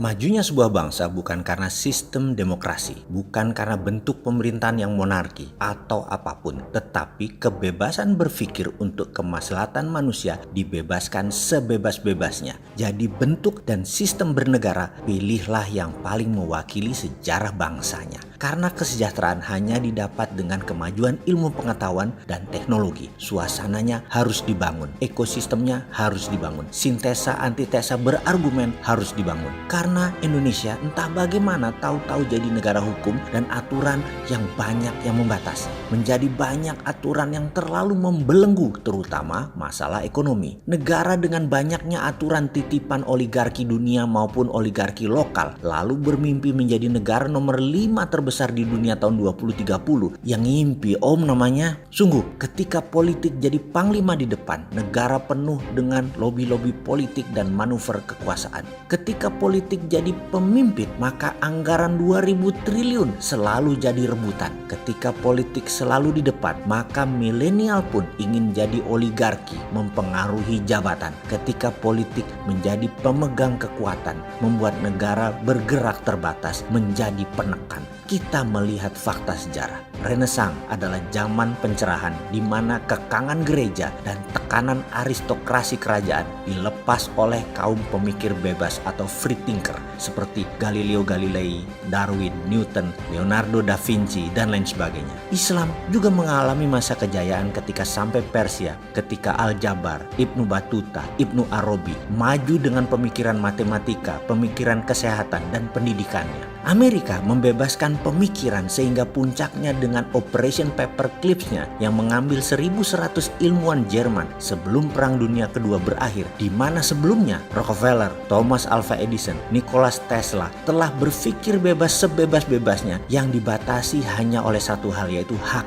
Majunya sebuah bangsa bukan karena sistem demokrasi, bukan karena bentuk pemerintahan yang monarki atau apapun, tetapi kebebasan berpikir untuk kemaslahatan manusia dibebaskan sebebas-bebasnya. Jadi bentuk dan sistem bernegara, pilihlah yang paling mewakili sejarah bangsanya. Karena kesejahteraan hanya didapat dengan kemajuan ilmu pengetahuan dan teknologi. Suasananya harus dibangun, ekosistemnya harus dibangun, sintesa antitesa berargumen harus dibangun. Karena Indonesia entah bagaimana tahu-tahu jadi negara hukum dan aturan yang banyak yang membatasi. Menjadi banyak aturan yang terlalu membelenggu, terutama masalah ekonomi. Negara dengan banyaknya aturan titipan oligarki dunia maupun oligarki lokal, lalu bermimpi menjadi negara nomor 5 terbesar di dunia tahun 2030. Yang ngimpi om namanya. Sungguh, ketika politik jadi panglima di depan, negara penuh dengan lobi-lobi politik dan manuver kekuasaan. Ketika politik jadi pemimpin, maka anggaran 2000 triliun selalu jadi rebutan. Ketika politik selalu di depan, maka milenial pun ingin jadi oligarki, mempengaruhi jabatan. Ketika politik menjadi pemegang kekuatan, membuat negara bergerak terbatas menjadi penekan. Kita melihat fakta sejarah. Renaissance adalah zaman pencerahan di mana kekangan gereja dan tekanan aristokrasi kerajaan dilepas oleh kaum pemikir bebas atau free thinker seperti Galileo Galilei, Darwin, Newton, Leonardo da Vinci, dan lain sebagainya. Islam juga mengalami masa kejayaan ketika sampai Persia, ketika Al-Jabar, Ibnu Battuta, Ibnu Arabi maju dengan pemikiran matematika, pemikiran kesehatan, dan pendidikannya. Amerika membebaskan pemikiran sehingga puncaknya dengan Operation Paperclipsnya yang mengambil 1100 ilmuwan Jerman sebelum Perang Dunia Kedua berakhir, di mana sebelumnya Rockefeller, Thomas Alva Edison, Nikola Tesla telah berpikir bebas sebebas-bebasnya yang dibatasi hanya oleh satu hal, yaitu hak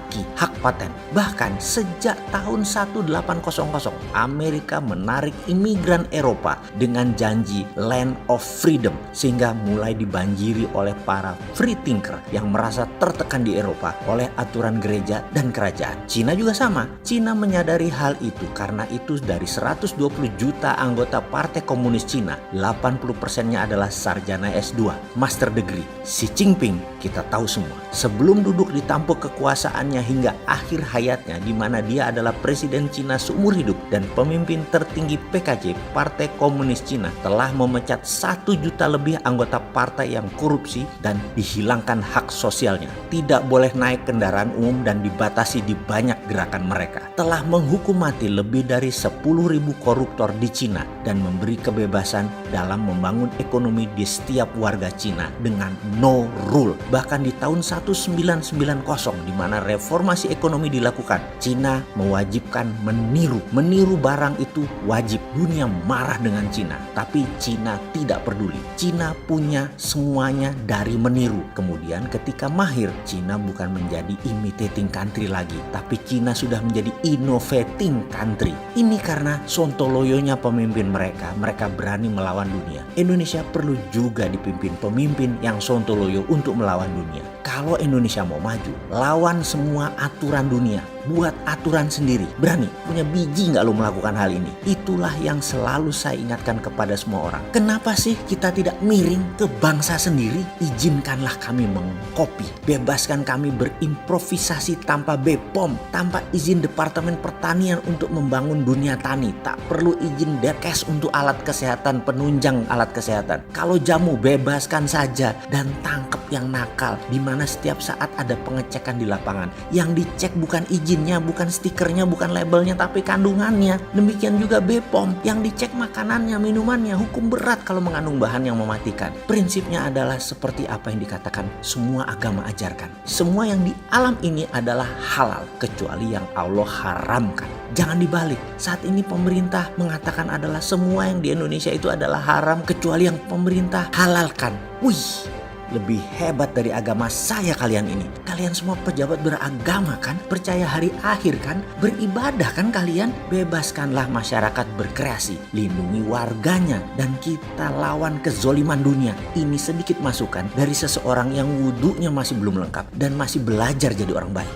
paten. Bahkan sejak tahun 1800 Amerika menarik imigran Eropa dengan janji Land of Freedom sehingga mulai dibanjiri oleh para free thinker yang merasa tertekan di Eropa oleh aturan gereja dan kerajaan. Cina juga sama. Cina menyadari hal itu, karena itu dari 120 juta anggota Partai Komunis Cina, 80%-nya adalah sarjana S2, master degree. Xi Jinping kita tahu semua. Sebelum duduk di tampuk kekuasaannya hingga akhir hayatnya, di mana dia adalah presiden Cina seumur hidup dan pemimpin tertinggi PKC, Partai Komunis Cina, telah memecat 1 juta lebih anggota partai yang korupsi dan dihilangkan hak sosialnya. Tidak boleh naik kendaraan umum dan dibatasi di banyak gerakan mereka. Telah menghukum mati lebih dari 10.000 koruptor di Cina dan memberi kebebasan dalam membangun ekonomi di setiap warga Cina dengan no rule. Bahkan di tahun 1990 di mana reformasi ekonomi dilakukan, Cina mewajibkan meniru barang itu wajib. Dunia marah dengan Cina, tapi Cina tidak peduli. Cina punya semuanya dari meniru. Kemudian ketika mahir, Cina bukan menjadi imitating country lagi, tapi Cina sudah menjadi innovating country. Ini karena sontoloyonya pemimpin mereka berani melawan dunia. Indonesia perlu juga dipimpin pemimpin yang sontoloyo untuk melawan dunia. Kalau Indonesia mau maju, lawan semua aturan dunia. Buat aturan sendiri. Berani? Punya biji nggak lo melakukan hal ini? Itulah yang selalu saya ingatkan kepada semua orang. Kenapa sih kita tidak miring ke bangsa sendiri? Izinkanlah kami mengkopi. Bebaskan kami berimprovisasi tanpa BPOM, tanpa izin Departemen Pertanian untuk membangun dunia tani. Tak perlu izin Dekes untuk alat kesehatan, penunjang alat kesehatan. Kalau jamu, bebaskan saja dan tangkap yang nakal, di mana setiap saat ada pengecekan di lapangan. Yang dicek bukan izinnya, bukan stikernya, bukan labelnya, tapi kandungannya. Demikian juga BPOM, yang dicek makanannya, minumannya. Hukum berat kalau mengandung bahan yang mematikan. Prinsipnya adalah seperti apa yang dikatakan semua agama ajarkan. Semua yang di alam ini adalah halal, kecuali yang Allah haramkan. Jangan dibalik. Saat ini pemerintah mengatakan adalah semua yang di Indonesia itu adalah haram, kecuali yang pemerintah halalkan. Wih, lebih hebat dari agama saya kalian ini. Kalian semua pejabat beragama kan? Percaya hari akhir kan? Beribadah kan kalian? Bebaskanlah masyarakat berkreasi. Lindungi warganya. Dan kita lawan kezoliman dunia. Ini sedikit masukan dari seseorang yang wudunya masih belum lengkap dan masih belajar jadi orang baik.